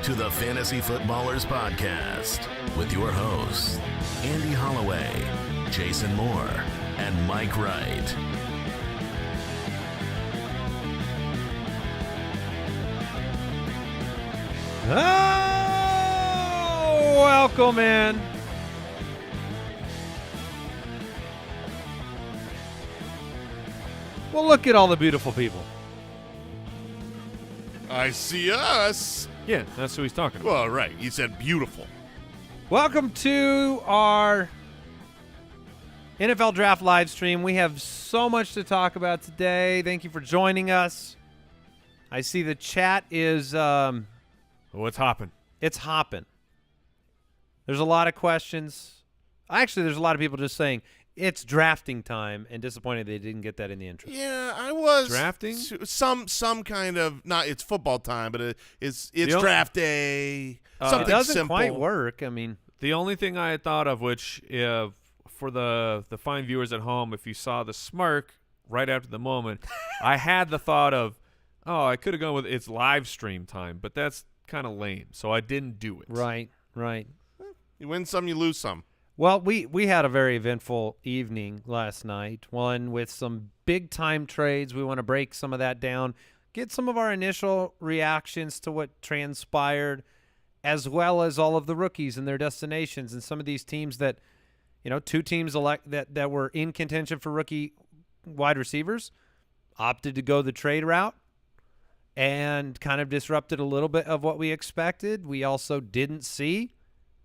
to the Fantasy Footballers Podcast with your hosts, Andy Holloway, Jason Moore, and Mike Wright. Oh, welcome in. Well, look at all the beautiful people. I see us. Yeah, that's who he's talking about. Well, right. You said beautiful. Welcome to our NFL Draft live stream. We have so much to talk about today. Thank you for joining us. I see the chat is What's hopping? it's hopping. There's a lot of questions. Actually, there's a lot of people just saying it's drafting time and disappointed they didn't get that in the intro. Yeah, I was Drafting? Some kind of not. It's football time, but it's only- draft day. It Something doesn't simple. quite work. I mean, The only thing I had thought of, which for the fine viewers at home, if you saw the smirk right after the moment, I had the thought of, oh, I could have gone with it's live stream time, but that's kind of lame, so I didn't do it. right. You win some, you lose some. Well, we had a very eventful evening last night, one with some big-time trades. We want to break some of that down, get some of our initial reactions to what transpired, as well as all of the rookies and their destinations and some of these teams that, two teams that were in contention for rookie wide receivers opted to go the trade route and kind of disrupted a little bit of what we expected. We also didn't see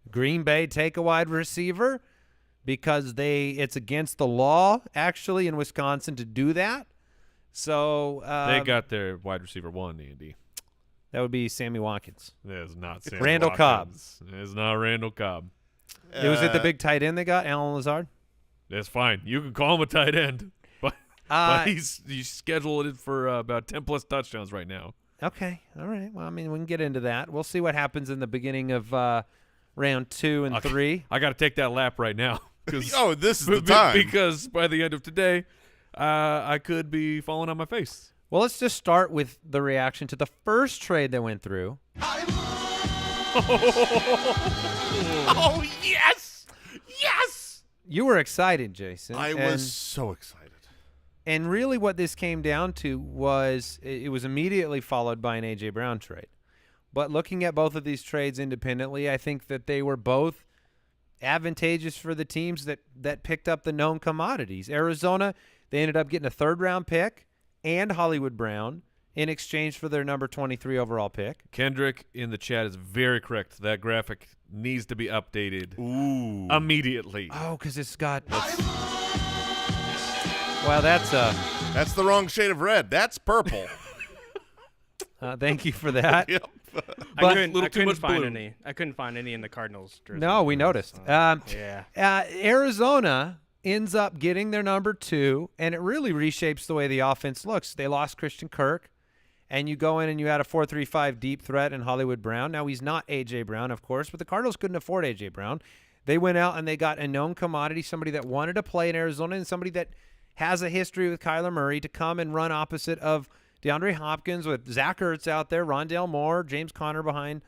Green Bay take a wide receiver because it's against the law, actually, in Wisconsin to do that. So They got their wide receiver one, Andy. that would be Sammy Watkins. It is not Sam Randall Watkins. It is not Randall Cobb. Was it the big tight end they got, Alan Lazard? That's fine. You can call him a tight end, but he's scheduled for about 10-plus touchdowns right now. Okay. All right. Well, I mean, we can get into that. We'll see what happens in the beginning of round 2 and 3. I got to take that lap right now. Oh, this is the time. Because by the end of today, I could be falling on my face. Well, let's just start with the reaction to the first trade that went through. Oh, yes! Yes! You were excited, Jason. I was so excited. And really what this came down to was it was immediately followed by an A.J. Brown trade. But looking at both of these trades independently, I think that they were both advantageous for the teams that picked up the known commodities. Arizona, they ended up getting a third-round pick and Hollywood Brown in exchange for their number 23 overall pick. Kendrick in the chat is very correct. That graphic needs to be updated immediately. Oh, because it's got – well, that's That's the wrong shade of red. That's purple. thank you for that. Yep. But- little too couldn't much find blue. any. I couldn't find any in the Cardinals jersey. No, we noticed. Yeah. Arizona ends up getting their number 2, and it really reshapes the way the offense looks. They lost Christian Kirk, and you go in and you add a 4-3-5 deep threat in Hollywood Brown. Now, he's not A.J. Brown, of course, but the Cardinals couldn't afford A.J. Brown. They went out and they got a known commodity, somebody that wanted to play in Arizona and somebody that has a history with Kyler Murray to come and run opposite of DeAndre Hopkins with Zach Ertz out there, Rondale Moore, James Conner behind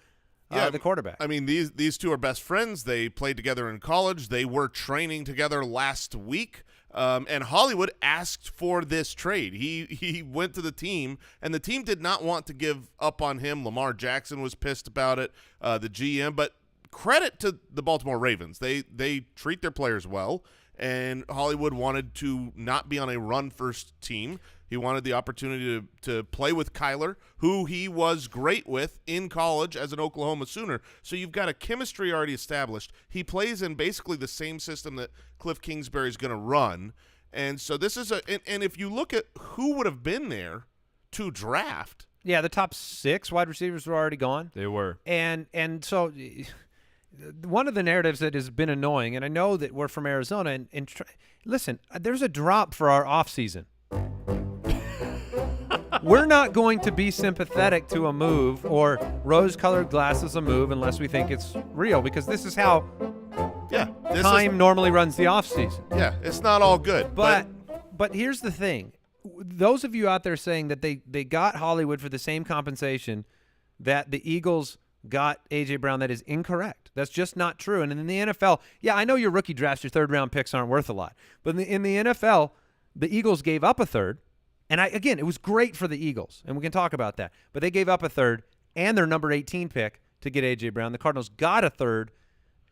the quarterback. I mean, these two are best friends. They played together in college. They were training together last week. And Hollywood asked for this trade. He went to the team, and the team did not want to give up on him. Lamar Jackson was pissed about it, the GM. But credit to the Baltimore Ravens. They treat their players well, and Hollywood wanted to not be on a run-first team. He wanted the opportunity to play with Kyler, who he was great with in college as an Oklahoma Sooner. So you've got a chemistry already established. He plays in basically the same system that Cliff Kingsbury is going to run. And so this is and if you look at who would have been there to draft. Yeah, the top 6 wide receivers were already gone. They were. And so one of the narratives that has been annoying, and I know that we're from Arizona, listen, there's a drop for our offseason. We're not going to be sympathetic to a move or rose-colored glasses a move unless we think it's real, because this is how time normally runs the offseason. Yeah, it's not all good. But here's the thing. Those of you out there saying that they got Hollywood for the same compensation that the Eagles got A.J. Brown. That is incorrect. That's just not true. And in the NFL, yeah, I know your rookie drafts, your third-round picks aren't worth a lot. But in the NFL, the Eagles gave up a third. And, again, it was great for the Eagles, and we can talk about that. But they gave up a third and their number 18 pick to get A.J. Brown. The Cardinals got a third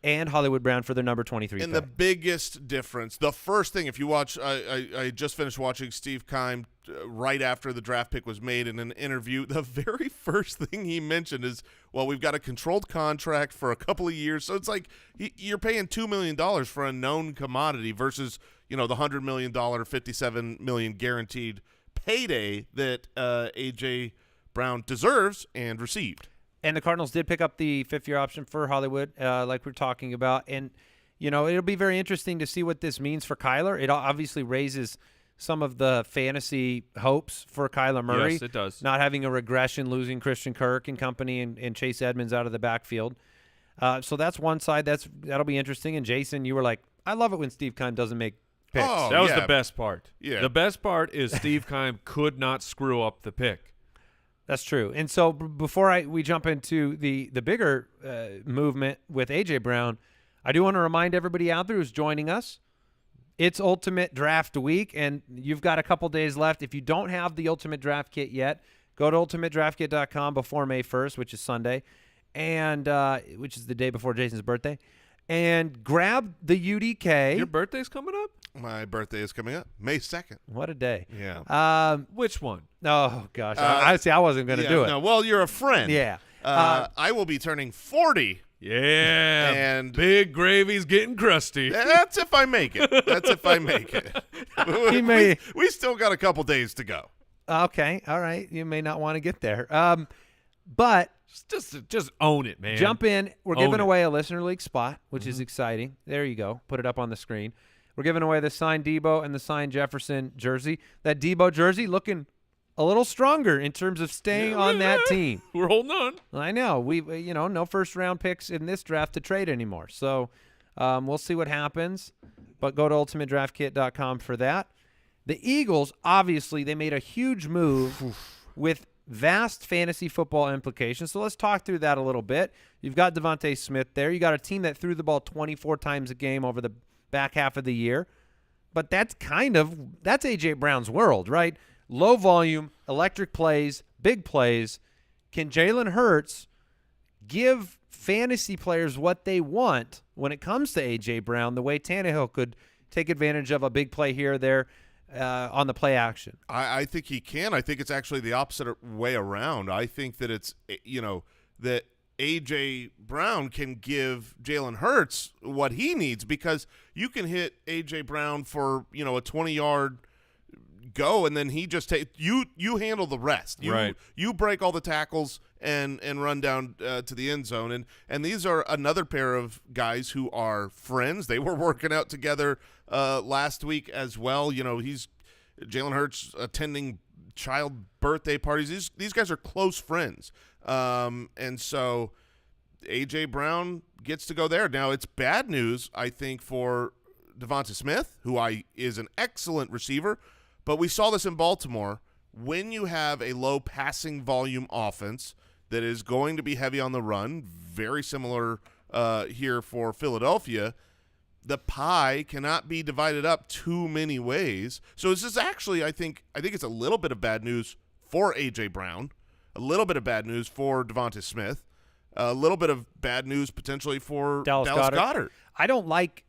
and Hollywood Brown for their number 23 and pick. The biggest difference, the first thing, if you watch, I just finished watching Steve Keim right after the draft pick was made in an interview. The very first thing he mentioned is, well, we've got a controlled contract for a couple of years. So it's like you're paying $2 million for a known commodity versus, the $100 million, $57 million guaranteed payday that A.J. Brown deserves and received. And the Cardinals did pick up the fifth-year option for Hollywood, like we're talking about. And, it'll be very interesting to see what this means for Kyler. It obviously raises some of the fantasy hopes for Kyler Murray. Yes, it does. Not having a regression, losing Christian Kirk and company and Chase Edmonds out of the backfield. So that's one side. That'll be interesting. And, Jason, you were like, I love it when Steve Keim doesn't make picks. Oh, that was yeah. the best part. Yeah. The best part is Steve Keim could not screw up the pick. That's true. And so before we jump into the bigger movement with A.J. Brown, I do want to remind everybody out there who's joining us, it's Ultimate Draft Week, and you've got a couple days left. If you don't have the Ultimate Draft Kit yet, go to ultimatedraftkit.com before May 1st, which is Sunday, and which is the day before Jason's birthday, and grab the UDK. Your birthday's coming up? My birthday is coming up May 2nd. What a day. Yeah. Which one? Oh, gosh. I wasn't going to do it. No, well, you're a friend. Yeah. I will be turning 40. Yeah. And Big Gravy's getting crusty. That's if I make it. We still got a couple days to go. Okay. All right. You may not want to get there. But Just own it, man. jump in. We're Own giving it. away a listener league spot, which is exciting. There you go. Put it up on the screen. We're giving away the signed Deebo and the signed Jefferson jersey. That Deebo jersey looking a little stronger in terms of staying on that team. We're holding on. I know. We no first round picks in this draft to trade anymore. So we'll see what happens. But go to ultimatedraftkit.com for that. The Eagles, obviously, they made a huge move with vast fantasy football implications. So let's talk through that a little bit. You've got Devontae Smith there. You got a team that threw the ball 24 times a game over the back half of the year. But that's A.J. Brown's world, right? Low volume, electric plays, big plays. Can Jalen Hurts give fantasy players what they want when it comes to A.J. Brown, the way Tannehill could take advantage of a big play here or there on the play action? I think he can. I think it's actually the opposite way around. I think that it's, that A.J. Brown can give Jalen Hurts what he needs, because you can hit A.J. Brown for, a 20-yard go, and then he just you handle the rest. You break all the tackles and run down to the end zone. And these are another pair of guys who are friends. They were working out together last week as well. He's Jalen Hurts attending child birthday parties. These guys are close friends. And so A.J. Brown gets to go there. Now, it's bad news, I think, for Devonta Smith, who is an excellent receiver. But we saw this in Baltimore. When you have a low passing volume offense that is going to be heavy on the run, very similar here for Philadelphia, the pie cannot be divided up too many ways. So this is actually, I think it's a little bit of bad news for A.J. Brown, a little bit of bad news for Devonta Smith, a little bit of bad news potentially for Dallas Goedert. I don't like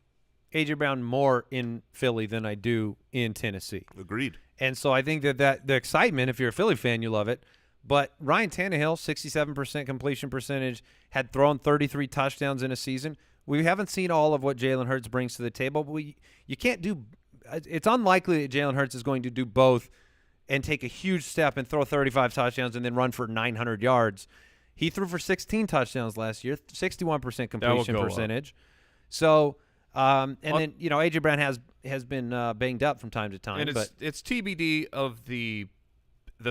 A.J. Brown more in Philly than I do in Tennessee. Agreed. And so I think that the excitement, if you're a Philly fan, you love it. But Ryan Tannehill, 67% completion percentage, had thrown 33 touchdowns in a season. We haven't seen all of what Jalen Hurts brings to the table, but you can't do – it's unlikely that Jalen Hurts is going to do both and take a huge step and throw 35 touchdowns and then run for 900 yards. He threw for 16 touchdowns last year, 61% completion percentage. So then A.J. Brown has been banged up from time to time. And it's TBD of the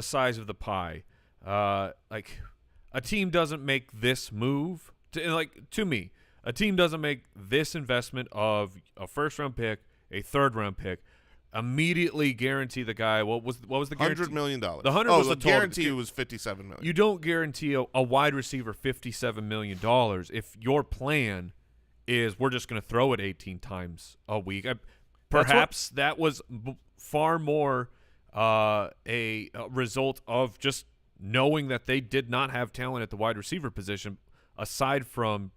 size of the pie. Like, a team doesn't make this move. To me, a team doesn't make this investment of a first-round pick, a third-round pick, immediately guarantee the guy. What was the guarantee? $100 million. The 100 was the total. guarantee was $57 million. You don't guarantee a wide receiver $57 million if your plan is we're just going to throw it 18 times a week. Perhaps that was far more a result of just knowing that they did not have talent at the wide receiver position aside from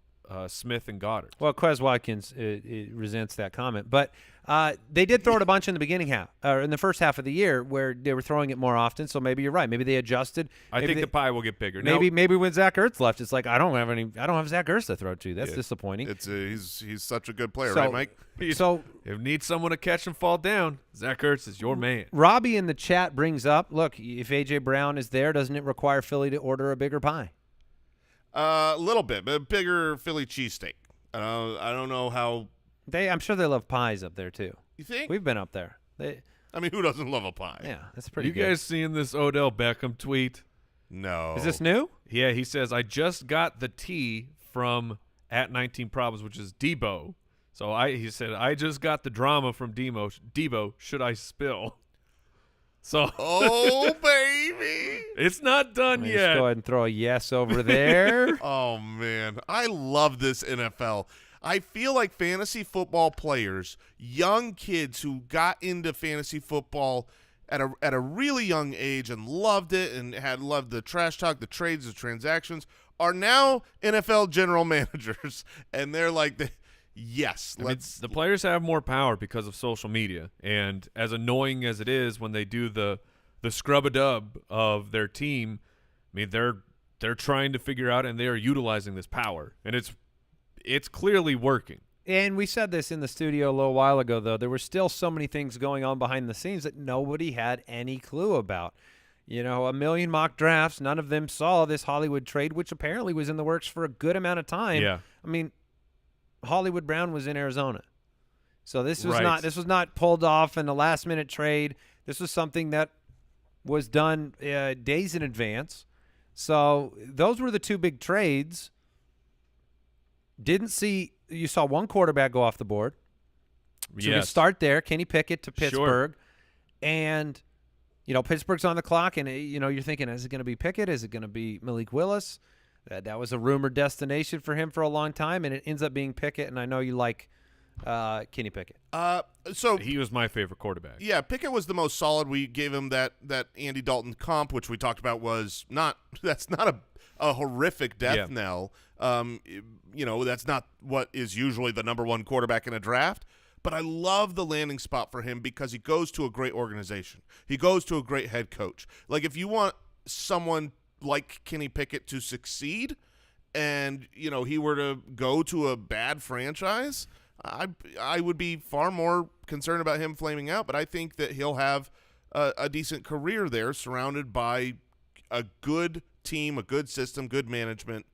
Smith and Goddard. Well, Quez Watkins resents that comment, but they did throw it a bunch in the beginning half, or in the first half of the year, where they were throwing it more often. So maybe you're right. Maybe they adjusted. I think the pie will get bigger. Maybe when Zach Ertz left, it's like I don't have Zach Ertz to throw to. That's disappointing. He's such a good player, right, Mike? So if you need someone to catch and fall down, Zach Ertz is your man. Robbie in the chat brings up, look, if A.J. Brown is there, doesn't it require Philly to order a bigger pie? A little bit, but a bigger Philly cheesesteak. I don't know how. I'm sure they love pies up there too. You think? We've been up there. I mean, who doesn't love a pie? Yeah, that's pretty good. You guys seeing this Odell Beckham tweet? No. Is this new? Yeah, he says, I just got the tea from @19problems, which is Deebo. So he said, I just got the drama from Deebo. Should I spill? So oh, baby. It's not done Let's yet. go ahead and throw a yes over there. Oh, man. I love this NFL. I feel like fantasy football players, young kids who got into fantasy football at a really young age and loved it and had loved the trash talk, the trades, the transactions, are now NFL general managers. And they're like, yes, the players have more power because of social media. And as annoying as it is when they do the scrub-a-dub of their team, I mean, they're trying to figure out and they are utilizing this power. And it's clearly working. And we said this in the studio a little while ago, though. There were still so many things going on behind the scenes that nobody had any clue about. You know, a million mock drafts, none of them saw this Hollywood trade, which apparently was in the works for a good amount of time. Yeah. I mean, Hollywood Brown was in Arizona. So this was Right. not pulled off in a last-minute trade. This was something that was done days in advance. So those were the two big trades. You saw one quarterback go off the board. So we Yes. start there, Kenny Pickett to Sure. Pittsburgh. And, Pittsburgh's on the clock, and, you're thinking, is it going to be Pickett? Is it going to be Malik Willis? That was a rumored destination for him for a long time, and it ends up being Pickett, and I know you like Kenny Pickett. So He was my favorite quarterback. yeah, Pickett was the most solid. We gave him that Andy Dalton comp, which we talked about that's not a horrific death knell. That's not what is usually the number one quarterback in a draft. But I love the landing spot for him because he goes to a great organization. He goes to a great head coach. Like, if you want someone like Kenny Pickett to succeed and, he were to go to a bad franchise, I would be far more concerned about him flaming out. But I think that he'll have a decent career there surrounded by a good team, a good system, good management.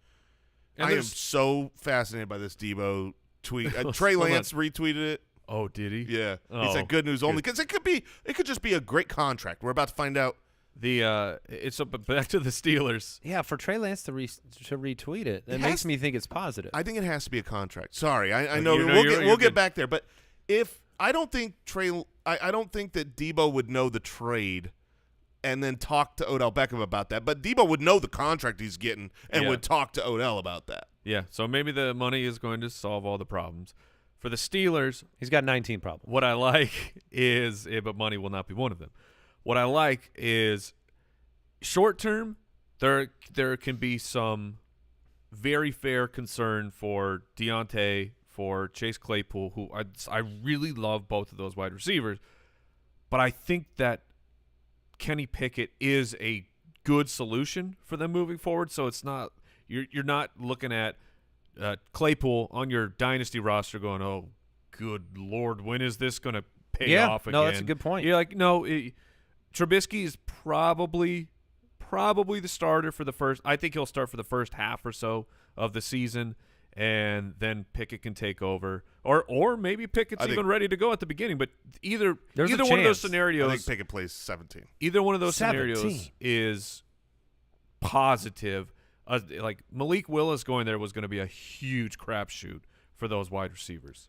And I am so fascinated by this Deebo tweet. Trey Lance retweeted it. Oh, did he? Yeah. He Oh, said good news only because it could just be a great contract. We're about to find out. It's back to the Steelers. Yeah, for Trey Lance to retweet it, it makes me think it's positive. I think it has to be a contract. Sorry, I know, you're we'll get good. back there, but I don't think that Deebo would know the trade and then talk to Odell Beckham about that. But Deebo would know the contract he's getting and would talk to Odell about that. Yeah, so maybe the money is going to solve all the problems. For the Steelers, He's got 19 problems. what I like is, but money will not be one of them. What I like is short term, there can be some very fair concern for Deontay, for Chase Claypool, who I really love both of those wide receivers. But I think that Kenny Pickett is a good solution for them moving forward. So it's not you're not looking at Claypool on your dynasty roster going, oh, good Lord, when is this going to pay off again? No, that's a good point. You're like, no, Trubisky is probably the starter for the first. I think he'll start for the first half or so of the season, and then Pickett can take over, or maybe Pickett's even ready to go at the beginning. But either one of those scenarios, I think Pickett plays 17. either one of those 17. scenarios is positive. Like Malik Willis going there was going to be a huge crapshoot for those wide receivers.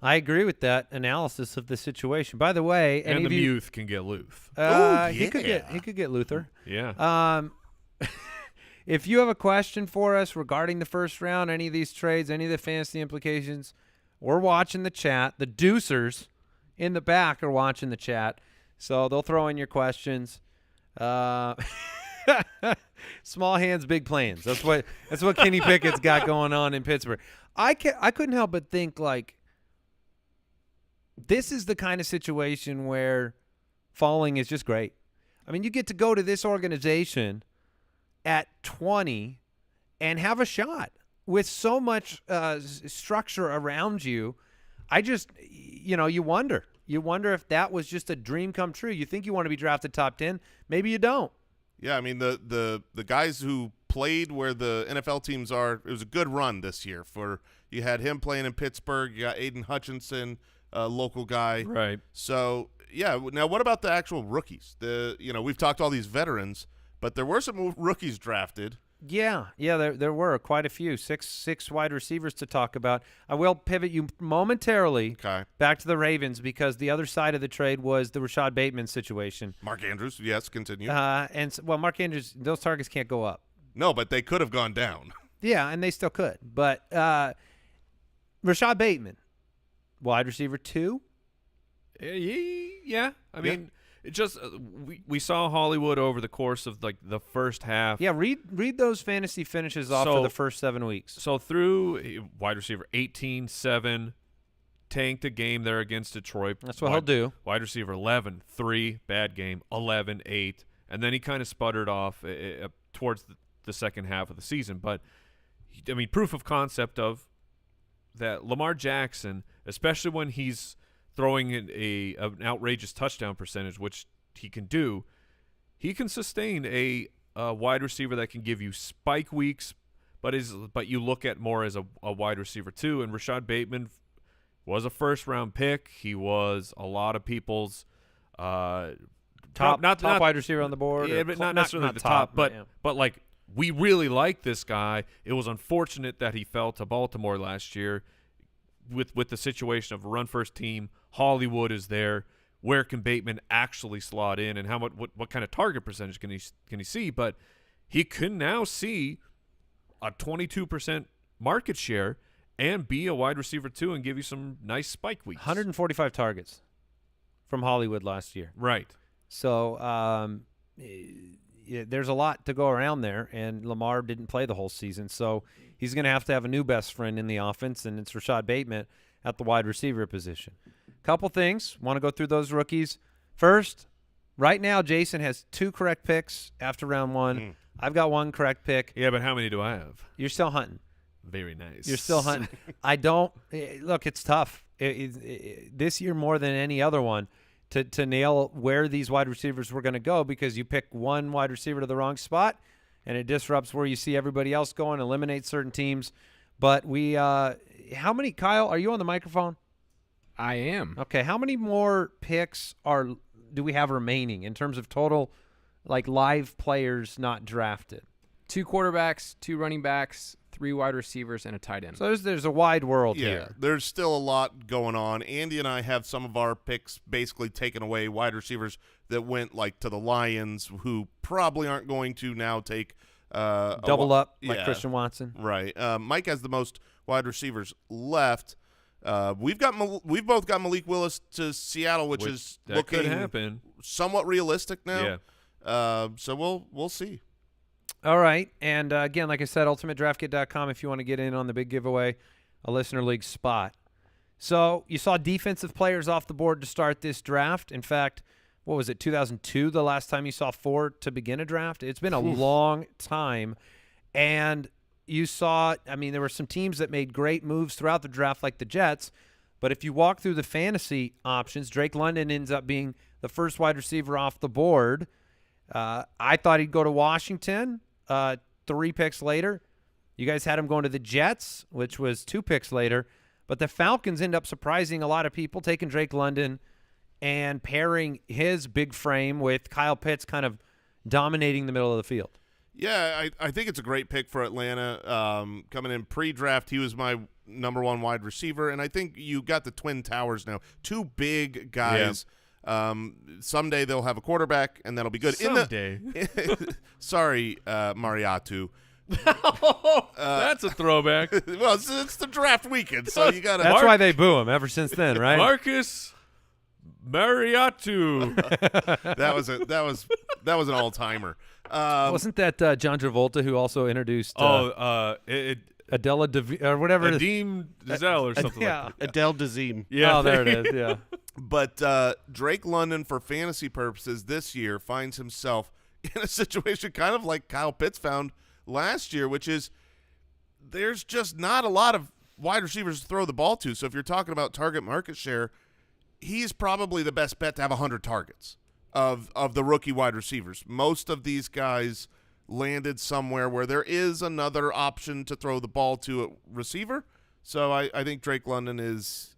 I agree with that analysis of the situation. By the way, And any the of you, Muth can get Luth. he could get Luther. Yeah. If you have a question for us regarding the first round, any of these trades, any of the fantasy implications, we're watching the chat. The Deucers in the back are watching the chat, so they'll throw in your questions. Small hands, big plans. That's what Kenny Pickett's got going on in Pittsburgh. I couldn't help but think, like, this is the kind of situation where falling is just great. I mean, you get to go to this organization at 20 and have a shot with so much structure around you. I just, you wonder. You wonder if that was just a dream come true. You think you want to be drafted top 10. Maybe you don't. Yeah, I mean, the guys who played where the NFL teams are, it was a good run this year. You had him playing in Pittsburgh. You got Aiden Hutchinson, a local guy. Right. So, yeah, now what about the actual rookies? We've talked all these veterans, but there were some rookies drafted. Yeah, there were quite a few. Six wide receivers to talk about. I will pivot you momentarily back to the Ravens because the other side of the trade was the Rashad Bateman situation. Mark Andrews, yes, continue. Mark Andrews, those targets can't go up. No, but they could have gone down. Yeah, and they still could. But Rashad Bateman, wide receiver 2? Yeah. I mean, it just we saw Hollywood over the course of like the first half. Yeah, read those fantasy finishes off for the first 7 weeks. So through wide receiver 18-7, tanked a game there against Detroit. That's what he'll do. Wide receiver 11-3, bad game. 11-8, and then he kind of sputtered off towards the second half of the season. But I mean, proof of concept of that Lamar Jackson, especially when he's throwing an outrageous touchdown percentage, which he can do, he can sustain a wide receiver that can give you spike weeks, but you look at more as a wide receiver too. And Rashad Bateman was a first-round pick. He was a lot of people's top wide receiver on the board. Yeah, but not necessarily the top. But like, we really like this guy. It was unfortunate that he fell to Baltimore last year with the situation of a run-first team. Hollywood is there. Where can Bateman actually slot in, and what kind of target percentage can he see? But he can now see a 22% market share and be a wide receiver too, and give you some nice spike weeks. 145 targets from Hollywood last year. Right. So there's a lot to go around there, and Lamar didn't play the whole season, so he's going to have a new best friend in the offense, and it's Rashad Bateman at the wide receiver position. Couple things. Want to go through those rookies. First, right now, Jason has 2 correct picks after round 1. I've got 1 correct pick. Yeah, but how many do I have? You're still hunting. Very nice. You're still hunting. I don't – look, it's tough. This year more than any other one to nail where these wide receivers were going to go, because you pick one wide receiver to the wrong spot, and it disrupts where you see everybody else going, eliminates certain teams. But how many – Kyle, are you on the microphone? I am. Okay, how many more picks do we have remaining in terms of total, like, live players not drafted? 2 quarterbacks, 2 running backs, 3 wide receivers, and a tight end. So there's a wide world here. There's still a lot going on. Andy and I have some of our picks basically taken away, wide receivers that went like to the Lions, who probably aren't going to now take double up like Christian Watson. Right. Mike has the most wide receivers left. We've both got Malik Willis to Seattle, which is looking could happen. Somewhat realistic now. Yeah. So we'll see. All right. And again, like I said, ultimatedraftkit.com if you want to get in on the big giveaway, a listener league spot. So you saw defensive players off the board to start this draft. In fact, what was it, 2002, the last time you saw 4 to begin a draft? It's been a long time. And you saw, I mean, there were some teams that made great moves throughout the draft, like the Jets. But if you walk through the fantasy options, Drake London ends up being the first wide receiver off the board. I thought he'd go to Washington 3 picks later. You guys had him going to the Jets, which was 2 picks later. But the Falcons end up surprising a lot of people, taking Drake London and pairing his big frame with Kyle Pitts kind of dominating the middle of the field. Yeah, I think it's a great pick for Atlanta. Coming in pre-draft, he was my number 1 wide receiver, and I think you got the Twin Towers now. 2 big guys. Yeah. Someday they'll have a quarterback, and that'll be good. Someday. Sorry, Mariatu. That's a throwback. Well, it's the draft weekend, so you got to. That's why they boo him ever since then, right? Marcus Mariatu. that was an all-timer. Wasn't that John Travolta who also introduced Adela or whatever? Adeem Dazelle or something like that. Adele Dazeem. Yeah. Oh, there it is. Yeah. But Drake London, for fantasy purposes this year, finds himself in a situation kind of like Kyle Pitts found last year, which is there's just not a lot of wide receivers to throw the ball to. So if you're talking about target market share, he's probably the best bet to have 100 targets of the rookie wide receivers. Most of these guys landed somewhere where there is another option to throw the ball to a receiver. So I think Drake London is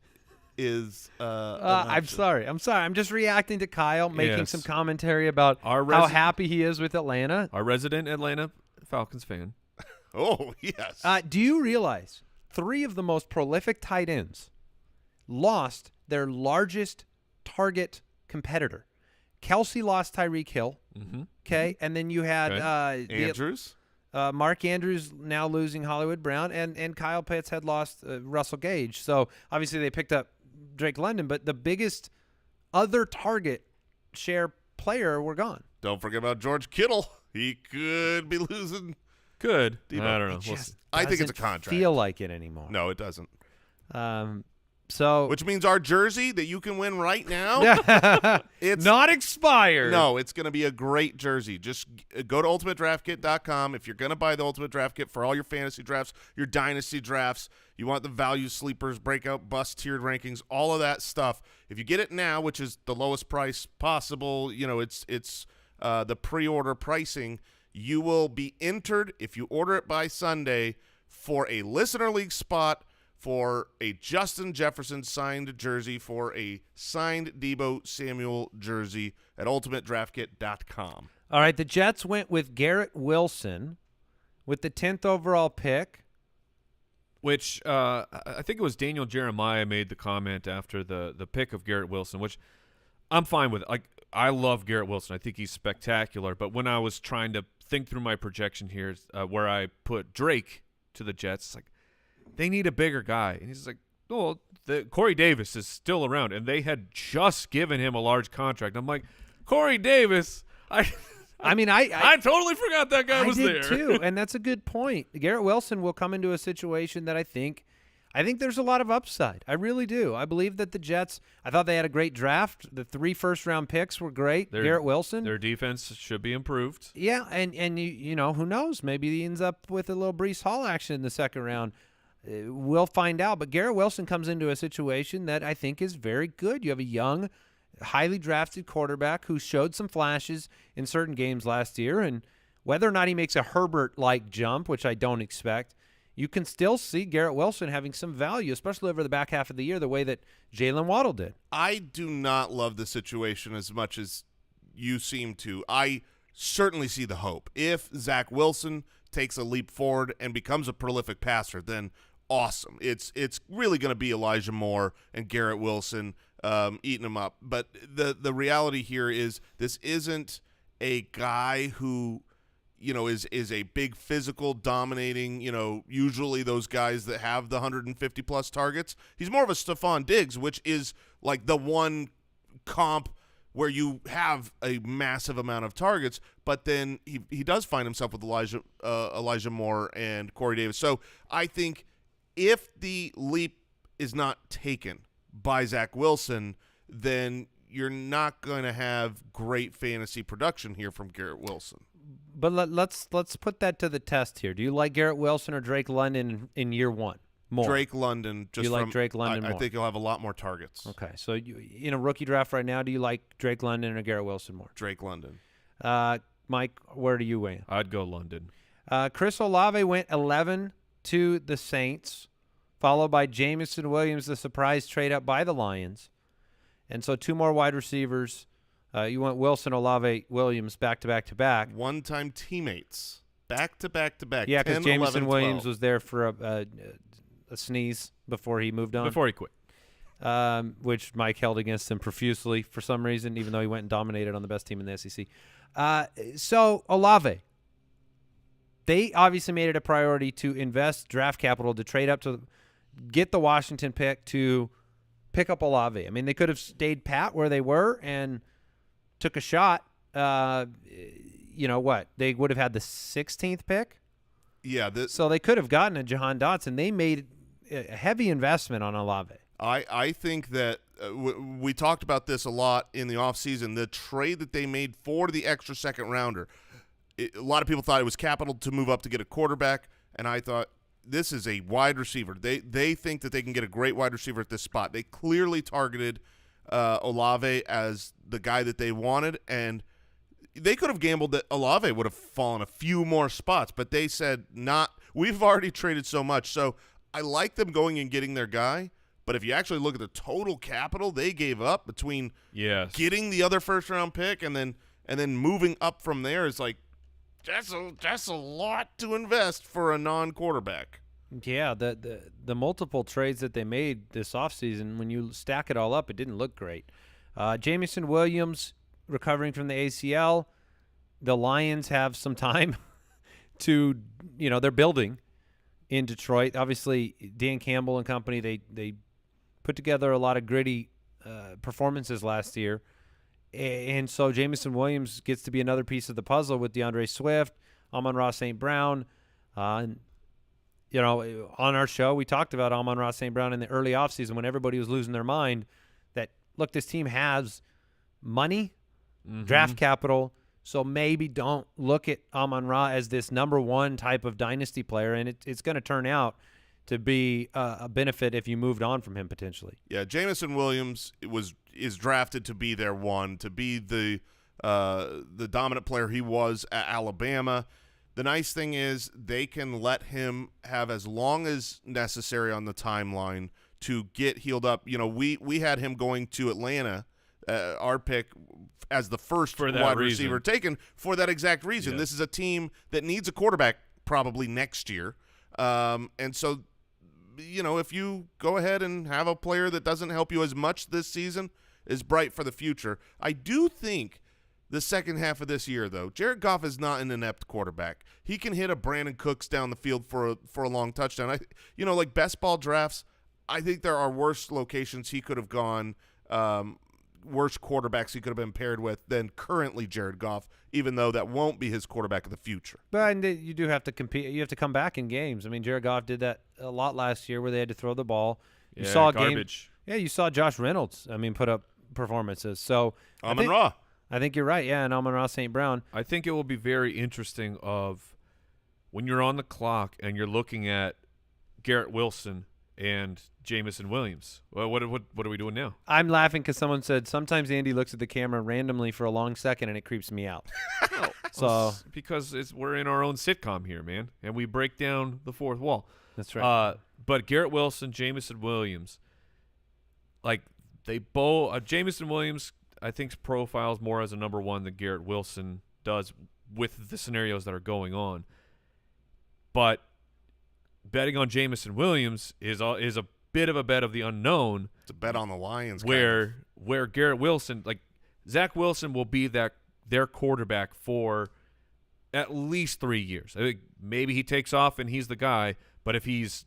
I'm sorry. I'm just reacting to Kyle making some commentary about how happy he is with Atlanta. Our resident Atlanta Falcons fan. Oh, yes. Do you realize 3 of the most prolific tight ends lost their largest target competitor? Kelsey lost Tyreek Hill. Okay, and then you had Andrews. Mark Andrews now losing Hollywood Brown, and Kyle Pitts had lost Russell Gage. So obviously they picked up Drake London, but the biggest other target share player were gone. Don't forget about George Kittle. He could be losing. Good. Deebo. I don't know. I think it's a contract. Feel like it anymore. No, it doesn't. So which means our jersey that you can win right now, it's not expired. No, it's going to be a great jersey. Just go to ultimatedraftkit.com. If you're going to buy the Ultimate Draft Kit for all your fantasy drafts, your dynasty drafts, you want the value sleepers, breakout, bust, tiered rankings, all of that stuff. If you get it now, which is the lowest price possible, it's the pre-order pricing, you will be entered if you order it by Sunday for a listener league spot, for a Justin Jefferson signed jersey, for a signed Deebo Samuel jersey at ultimatedraftkit.com. All right, the Jets went with Garrett Wilson with the 10th overall pick. Which I think it was Daniel Jeremiah made the comment after the pick of Garrett Wilson, which I'm fine with. Like, I love Garrett Wilson. I think he's spectacular. But when I was trying to think through my projection here, where I put Drake to the Jets, it's like, they need a bigger guy. And he's like, oh, Corey Davis is still around. And they had just given him a large contract. I'm like, Corey Davis, I totally forgot that guy was there. I did too, and that's a good point. Garrett Wilson will come into a situation that I think there's a lot of upside. I really do. I believe that the Jets, I thought they had a great draft. The 3 first-round picks were great. Garrett Wilson. Their defense should be improved. Yeah, and you know, who knows? Maybe he ends up with a little Breece Hall action in the second round. We'll find out. But Garrett Wilson comes into a situation that I think is very good. You have a young, highly drafted quarterback who showed some flashes in certain games last year, and whether or not he makes a Herbert-like jump, which I don't expect, you can still see Garrett Wilson having some value, especially over the back half of the year, the way that Jalen Waddle did. I do not love the situation as much as you seem to. I certainly see the hope. If Zach Wilson takes a leap forward and becomes a prolific passer, then awesome. It's really going to be Elijah Moore and Garrett Wilson eating them up. But the reality here is this isn't a guy who is a big physical dominating, usually those guys that have the 150-plus targets. He's more of a Stephon Diggs, which is like the one comp where you have a massive amount of targets, but then he does find himself with Elijah Moore and Corey Davis. So I think if the leap is not taken by Zach Wilson, then you're not going to have great fantasy production here from Garrett Wilson. But let's put that to the test here. Do you like Garrett Wilson or Drake London in year one more? Drake London. Just you like Drake London more? I think he'll have a lot more targets. Okay, so in a rookie draft right now, do you like Drake London or Garrett Wilson more? Drake London. Mike, where do you weigh? I'd go London. Chris Olave went 11 to the Saints, followed by Jamison Williams, the surprise trade up by the Lions. And so 2 more wide receivers. You went Wilson, Olave, Williams back to back to back. One-time teammates. back to back to back. Yeah, because 10, Jameson 11, Williams 12. was there for a sneeze before he moved on. Before he quit. Which Mike held against him profusely for some reason, even though he went and dominated on the best team in the SEC. So Olave, they obviously made it a priority to invest draft capital to trade up to get the Washington pick to pick up Olave. I mean, they could have stayed pat where they were and took a shot. You know what? They would have had the 16th pick. Yeah. So they could have gotten a Jahan Dotson. They made a heavy investment on Olave. I think that we talked about this a lot in the offseason. The trade that they made for the extra second rounder, a lot of people thought it was capital to move up to get a quarterback, and I thought this is a wide receiver. They think that they can get a great wide receiver at this spot. They clearly targeted Olave as the guy that they wanted, and they could have gambled that Olave would have fallen a few more spots, but they said not. We've already traded so much, so I like them going and getting their guy. But if you actually look at the total capital they gave up between getting the other first-round pick and then moving up from there, is like that's a lot to invest for a non-quarterback. Yeah, the multiple trades that they made this offseason, when you stack it all up, it didn't look great. Jameson Williams recovering from the ACL. The Lions have some time to, they're building in Detroit. Obviously, Dan Campbell and company, they put together a lot of gritty performances last year. And so Jameson Williams gets to be another piece of the puzzle with DeAndre Swift, Amon-Ra St. Brown. On our show, we talked about Amon-Ra St. Brown in the early offseason when everybody was losing their mind that, look, this team has money, draft capital, so maybe don't look at Amon-Ra as this number one type of dynasty player, and it's going to turn out to be a benefit if you moved on from him potentially. Yeah, Jameson Williams is drafted to be their one, to be the dominant player he was at Alabama. The nice thing is they can let him have as long as necessary on the timeline to get healed up. We had him going to Atlanta, our pick, as the first wide receiver taken for that exact reason. Yeah. This is a team that needs a quarterback probably next year. And so, if you go ahead and have a player that doesn't help you as much this season, is bright for the future. I do think the second half of this year, though, Jared Goff is not an inept quarterback. He can hit a Brandon Cooks down the field for a long touchdown. Like best ball drafts, I think there are worse locations he could have gone, worse quarterbacks he could have been paired with than currently Jared Goff, even though that won't be his quarterback of the future. But you do have to compete. You have to come back in games. I mean, Jared Goff did that a lot last year where they had to throw the ball. You saw garbage. You saw Josh Reynolds, put up performances. So Amon-Ra. I think you're right, yeah, and Amon-Ra St. Brown. I think it will be very interesting of when you're on the clock and you're looking at Garrett Wilson and Jameson Williams. Well, what are we doing now? I'm laughing because someone said sometimes Andy looks at the camera randomly for a long second and it creeps me out. Because we're in our own sitcom here, man, and we break down the fourth wall. That's right. But Garrett Wilson, Jameson Williams, like they both. Jameson Williams, I think, profiles more as a number one than Garrett Wilson does with the scenarios that are going on. But betting on Jameson Williams is a bit of a bet of the unknown. It's a bet on the Lions. Where Garrett Wilson, like Zach Wilson, will be their quarterback for at least 3 years. I think maybe he takes off and he's the guy, but if he's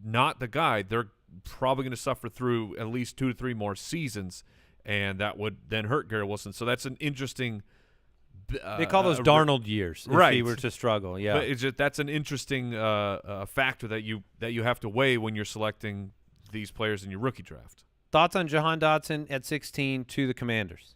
not the guy, they're probably going to suffer through at least 2 to 3 more seasons, and that would then hurt Garrett Wilson. So that's an interesting. They call those Darnold years, right? If he were to struggle, yeah. But that's an interesting factor that you have to weigh when you're selecting these players in your rookie draft. Thoughts on Jahan Dotson at 16 to the Commanders?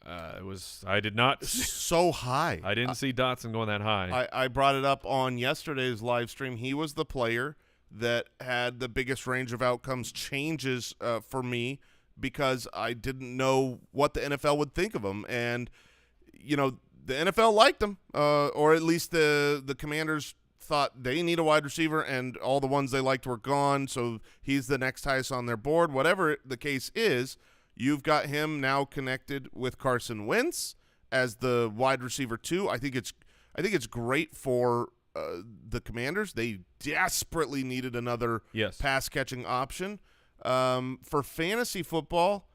I did not so high. I didn't see Dotson going that high. I brought it up on yesterday's live stream. He was the player that had the biggest range of outcomes changes for me because I didn't know what the NFL would think of him, and the NFL liked him, or at least the Commanders thought they need a wide receiver, and all the ones they liked were gone, so he's the next highest on their board. Whatever the case is, you've got him now connected with Carson Wentz as the wide receiver 2. I think it's I think it's great for the Commanders. They desperately needed another pass-catching option. For fantasy football,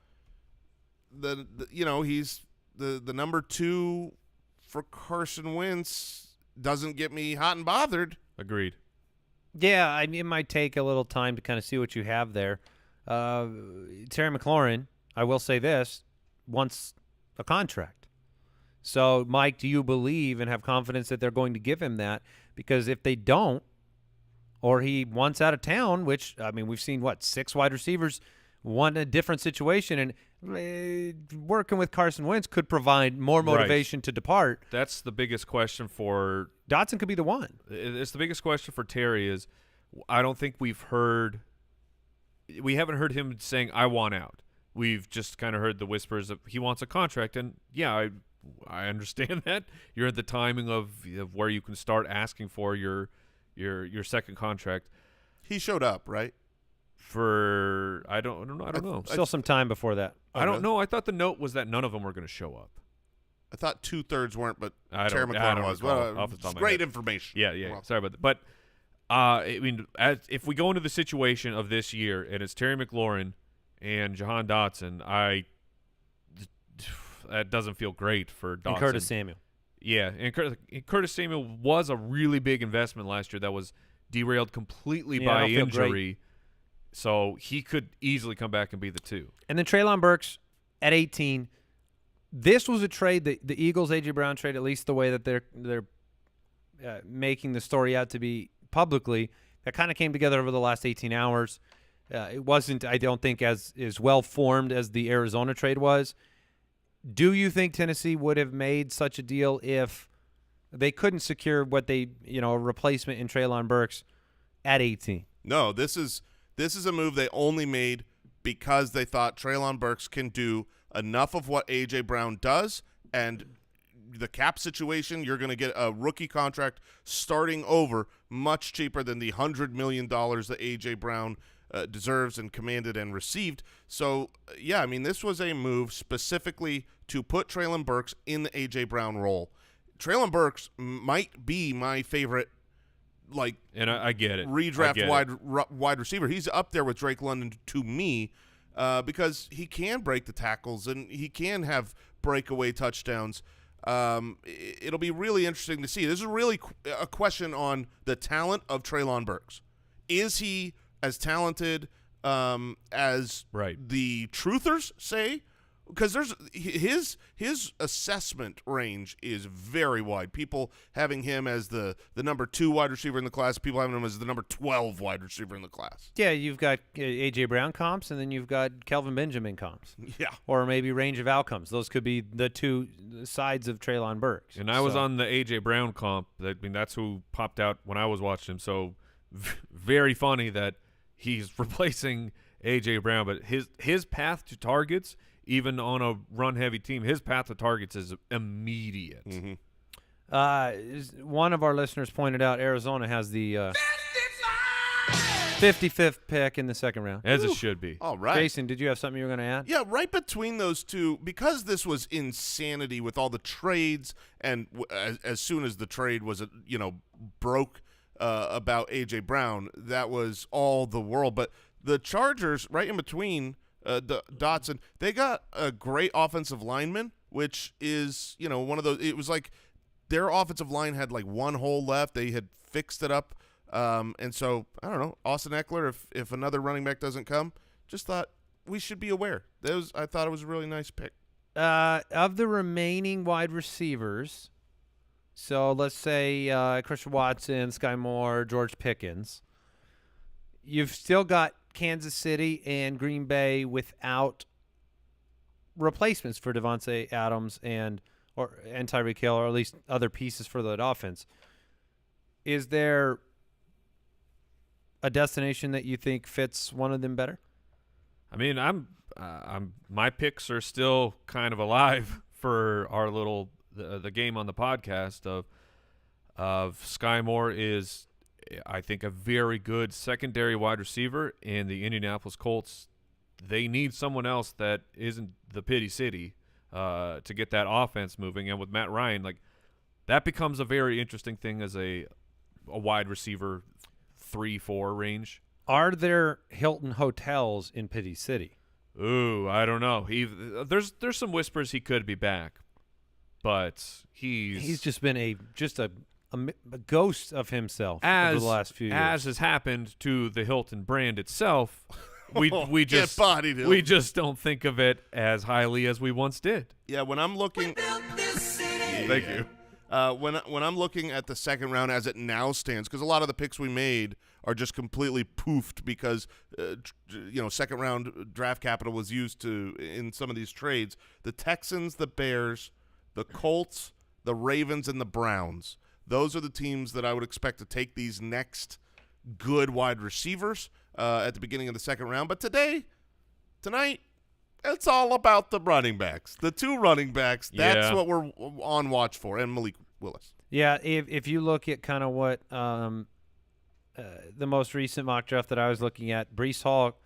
he's the number 2 for Carson Wentz doesn't get me hot and bothered. Agreed. Yeah, it might take a little time to kind of see what you have there. Terry McLaurin, I will say this, wants a contract. So, Mike, do you believe and have confidence that they're going to give him that? Because if they don't, or he wants out of town, which, I mean, we've seen, 6 wide receivers want a different situation, and working with Carson Wentz could provide more motivation to depart. That's the biggest question for – Datsun could be the one. It's the biggest question for Terry is I don't think we haven't heard him saying, I want out. We've just kind of heard the whispers of he wants a contract, and, yeah, I understand that. You're at the timing of where you can start asking for your second contract. He showed up, right? I don't know. Still some time before that. I don't know. I thought the note was that none of them were going to show up. I thought 2/3 weren't, but Terry McLaurin was. Well, great information. Yeah. Well, sorry about that. But I mean, if we go into the situation of this year and it's Terry McLaurin and Jahan Dotson, that doesn't feel great for Dotson. And Curtis Samuel. Yeah, and Curtis Samuel was a really big investment last year that was derailed completely by injury. So he could easily come back and be the 2. And then Treylon Burks at 18. This was a trade that the Eagles A.J. Brown trade, at least the way that they're making the story out to be publicly, that kind of came together over the last 18 hours. It wasn't, I don't think, as well formed as the Arizona trade was. Do you think Tennessee would have made such a deal if they couldn't secure what a replacement in Treylon Burks at 18? No, this is a move they only made because they thought Treylon Burks can do enough of what A.J. Brown does, and the cap situation, you're going to get a rookie contract starting over much cheaper than the $100 million that A.J. Brown deserves and commanded and received. So, yeah, I mean, this was a move specifically to put Treylon Burks in the A.J. Brown role. Treylon Burks might be my favorite, and I get it. Redraft wide receiver. He's up there with Drake London to me because he can break the tackles and he can have breakaway touchdowns. It'll be really interesting to see. This is really a question on the talent of Treylon Burks. Is he as talented as the truthers say? Because there's his assessment range is very wide. People having him as the number 2 wide receiver in the class. People having him as the number 12 wide receiver in the class. Yeah, you've got A.J. Brown comps, and then you've got Kelvin Benjamin comps. Yeah. Or maybe range of outcomes. Those could be the 2 sides of Treylon Burks. And I was on the A.J. Brown comp. I mean, that's who popped out when I was watching him. So very funny that he's replacing A.J. Brown. But his path to targets – even on a run-heavy team, his path to targets is immediate. Mm-hmm. One of our listeners pointed out Arizona has the 55th pick in the second round. As it should be. All right. Jason, did you have something you were going to add? Yeah, right between those two, because this was insanity with all the trades, and as soon as the trade was, broke about A.J. Brown, that was all the world. But the Chargers, right in between Dotson, they got a great offensive lineman, which is, one of those. It was like their offensive line had one hole left. They had fixed it up. And so, I don't know, Austin Eckler, if another running back doesn't come, just thought we should be aware. I thought it was a really nice pick. Of the remaining wide receivers, so let's say Christian Watson, Sky Moore, George Pickens, you've still got Kansas City and Green Bay without replacements for Devontae Adams and Tyreek Hill, or at least other pieces for that offense. Is there a destination that you think fits one of them better? I mean, my picks are still kind of alive for our little the game on the podcast of Sky Moore is, I think, a very good secondary wide receiver, and the Indianapolis Colts, they need someone else that isn't the Pity City to get that offense moving. And with Matt Ryan, that becomes a very interesting thing as a wide receiver 3-4 range. Are there Hilton hotels in Pity City? Ooh, I don't know. There's some whispers he could be back, but he's just been a ghost of himself over the last few years. As has happened to the Hilton brand itself, we just don't think of it as highly as we once did. Yeah, when I'm looking, Thank you. When I'm looking at the second round as it now stands, because a lot of the picks we made are just completely poofed because second round draft capital was used in some of these trades. The Texans, the Bears, the Colts, the Ravens, and the Browns. Those are the teams that I would expect to take these next good wide receivers at the beginning of the second round. But tonight, it's all about the running backs. The 2 running backs, that's what we're on watch for, and Malik Willis. Yeah, if you look at kind of what the most recent mock draft that I was looking at, Breece Hall,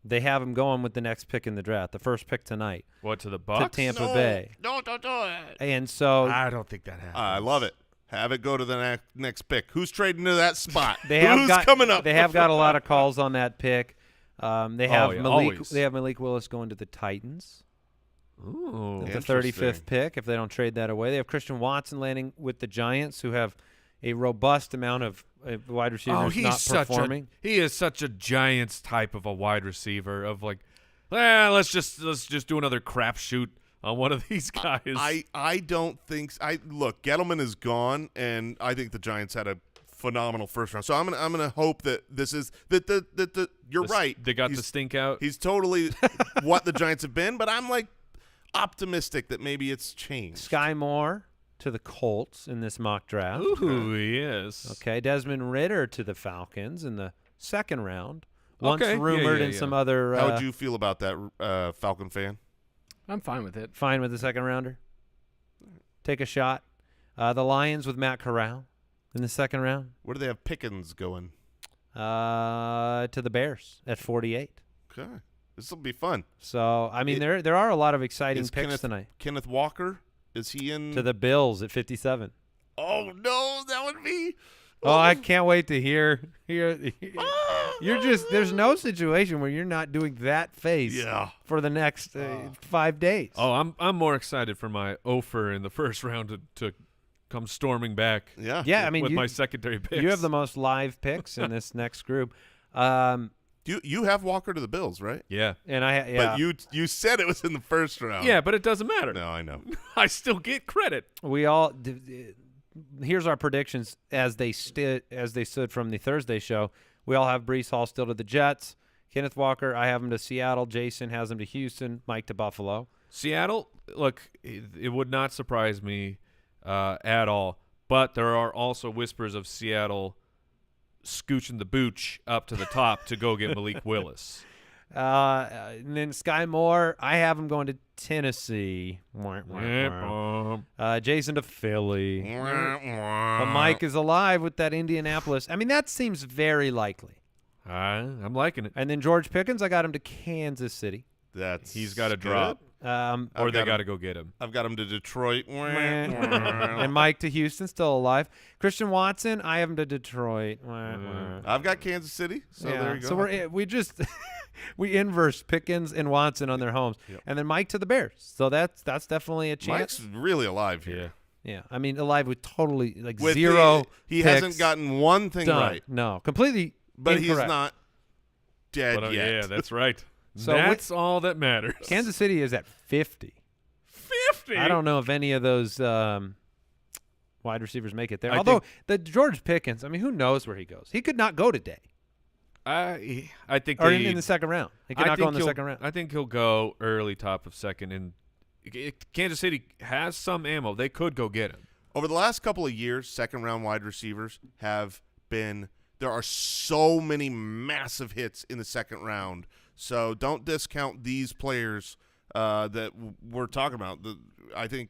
they have him going with the next pick in the draft, the first pick tonight. What, to the Bucs? To Tampa Bay. No, don't do it. And so I don't think that happens. I love it. Have it go to the next pick. Who's trading to that spot? Who's coming up? They have got a lot of calls on that pick. They have always. They have Malik Willis going to the Titans. Ooh, The 35th pick, if they don't trade that away. They have Christian Watson landing with the Giants, who have a robust amount of wide receivers not performing. He is such a Giants type of a wide receiver of like, let's just do another crapshoot on one of these guys. I don't think look, Gettleman is gone, and I think the Giants had a phenomenal first round. So I'm gonna hope that this is that you're right. They got the stink out. He's totally what the Giants have been, but I'm like optimistic that maybe it's changed. Sky Moore to the Colts in this mock draft. Ooh, yes. Okay, Desmond Ridder to the Falcons in the second round. Once Okay. rumored Yeah. in some other. How would you feel about that, Falcon fan? I'm fine with it. Fine with the second rounder. Take a shot. The Lions with Matt Corral in the second round. Where do they have Pickens going? To the Bears at 48. Okay, this will be fun. So I mean, there are a lot of exciting picks tonight. Kenneth Walker, is he in? To the Bills at 57. Oh no, that would be. Oh, I can't wait to hear. You're just there's no situation where you're not doing that face for the next 5 days. Oh, I'm more excited for my Ofer in the first round to come storming back. Yeah. I mean, with my secondary picks. You have the most live picks in this next group. You have Walker to the Bills, right? Yeah. And But you said it was in the first round. Yeah, but it doesn't matter. No, I know. I still get credit. We all. Here's our predictions as they stood from the Thursday show. We all have Breece Hall still to the Jets. Kenneth Walker, I have him to Seattle. Jason has him to Houston. Mike to Buffalo. Seattle, look, it would not surprise me at all. But there are also whispers of Seattle scooching the booch up to the top to go get Malik Willis. And then Sky Moore, I have him going to Tennessee. Jason to Philly. But Mike is alive with that Indianapolis. I mean, that seems very likely. I'm liking it. And then George Pickens, I got him to Kansas City. He's got to drop. Or they got to go get him. I've got him to Detroit. And Mike to Houston, still alive. Christian Watson, I have him to Detroit. I've got Kansas City, so there you go. So we just we inverse Pickens and Watson on their homes, and then Mike to the Bears. So that's definitely a chance. Mike's really alive here. Yeah. I mean, alive with totally with zero. He picks. hasn't gotten one thing right. No, completely. But incorrect. he's not dead yet. Yeah, that's right. So that's all that matters. Kansas City is at 50. 50. I don't know if any of those wide receivers make it there. Although the George Pickens, I mean, who knows where he goes? He could not go today. I think or in the second round. He could not go in the second round. I think he'll go early top of second. And Kansas City has some ammo. They could go get him. Over the last couple of years, second-round wide receivers have been – there are so many massive hits in the second round. So don't discount these players that we're talking about. I think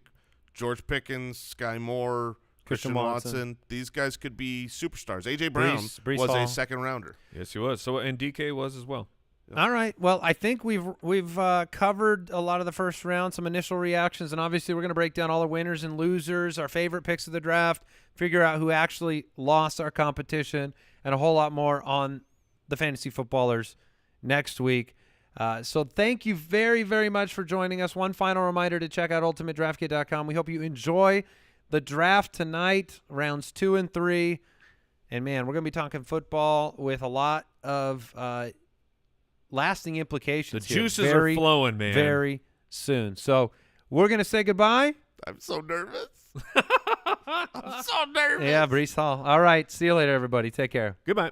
George Pickens, Sky Moore, Christian Watson, these guys could be superstars. A.J. Brown Breece was Hall. a second-rounder. Yes, he was. So and DK was as well. All right. Well, I think we've covered a lot of the first round, some initial reactions, and obviously we're going to break down all the winners and losers, our favorite picks of the draft, figure out who actually lost our competition, and a whole lot more on the Fantasy Footballers next week. So thank you very, very much for joining us. One final reminder to check out ultimatedraftkit.com. We hope you enjoy the draft tonight, rounds 2 and 3. And, man, we're going to be talking football with a lot of lasting implications. The juices are flowing, man. Very soon. So we're going to say goodbye. I'm so nervous. I'm so nervous. Yeah, Breece Hall. All right. See you later, everybody. Take care. Goodbye.